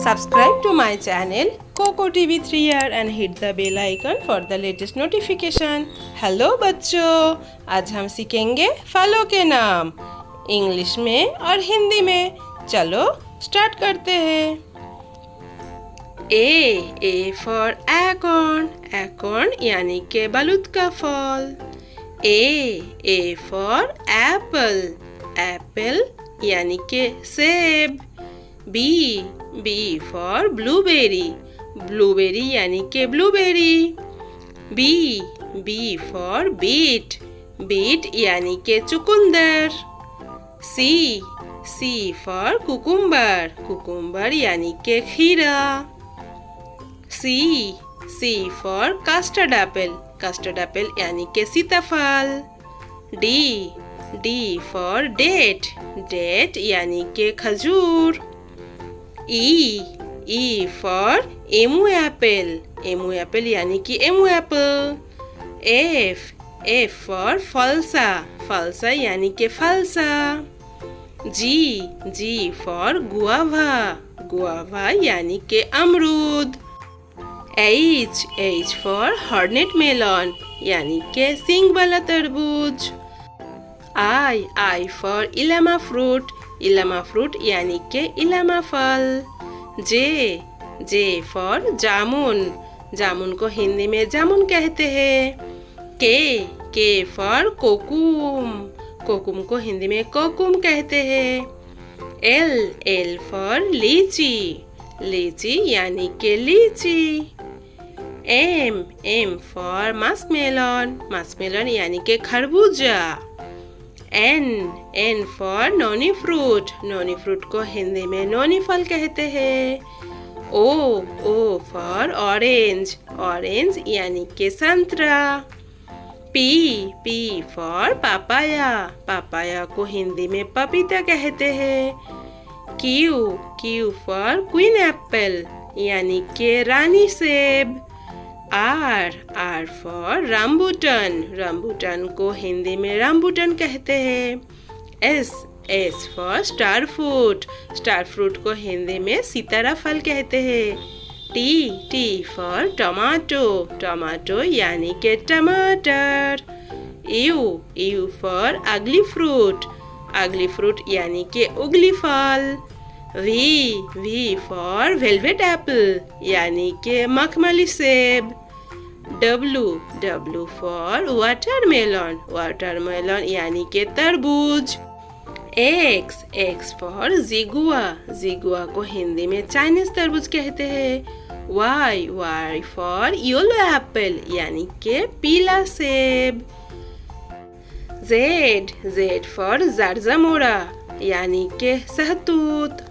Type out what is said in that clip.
Subscribe to my channel Coco TV 3 year and hit the bell icon for the latest notification. Hello बच्चों, आज हम सीखेंगे फलों के नाम इंग्लिश में और हिंदी में। चलो स्टार्ट करते हैं। ए फॉर एकोर्न, एकोर्न यानी के बलूत का फल। ए फॉर एप्पल, एप्पल यानी के सेब। बी फॉर ब्लूबेरी, ब्लूबेरी यानी के blueberry. B for beet, beet यानी के चुकंदर। सी फॉर कुकुम्बर, कुकुम्बर यानी के खीरा। C for custard apple, custard apple यानी के सीताफल। डी फॉर डेट, डेट यानी के खजूर। E for emu apple, emu apple यानी कि emu apple. F for falsa, falsa यानी के falsa। G for guava, guava यानी के अमरूद। H फॉर hornet melon यानी के सींग वाला तरबूज। I for Allama fruit, Allama fruit यानी के इलामा फल। जे फॉर जामुन, जामुन को हिंदी में जामुन कहते हैं। के फॉर कोकुम, कोकुम को हिंदी में कोकुम कहते हैं। एल फॉर लीची, लीची यानी के लीची। एम फॉर मस्कमेलन, मस्कमेलन यानी के खरबूजा। N for noni fruit, noni fruit को हिंदी में नोनी फल कहते हैं। ओ फॉर ऑरेंज, ऑरेंज यानी के संतरा। पी फॉर पापाया, पापाया को हिंदी में पपीता कहते हैं। क्यू फॉर क्वीन एप्पल यानी के रानी सेब। आर फॉर राम्बुटन, राम्बुटन को हिंदी में राम्बुटन कहते हैं। S for star fruit, star fruit को हिंदी में सितारा फल कहते हैं। टी फॉर टमाटो, टमाटो यानी के टमाटर। यू फॉर अगली फ्रूट, अगली फ्रूट यानी के उगली फल। वी फॉर वेलवेट एप्पल यानी के मखमली सेब। डब्लू फॉर वाटरमेलन, वाटरमेलन यानी के तरबूज। एक्स फॉर जिगुआ, जिगुआ को हिंदी में चाइनीज तरबूज कहते हैं। वाई फॉर येलो एप्पल यानी के पीला सेब। जेड फॉर जारजामोरा यानी के सहतूत।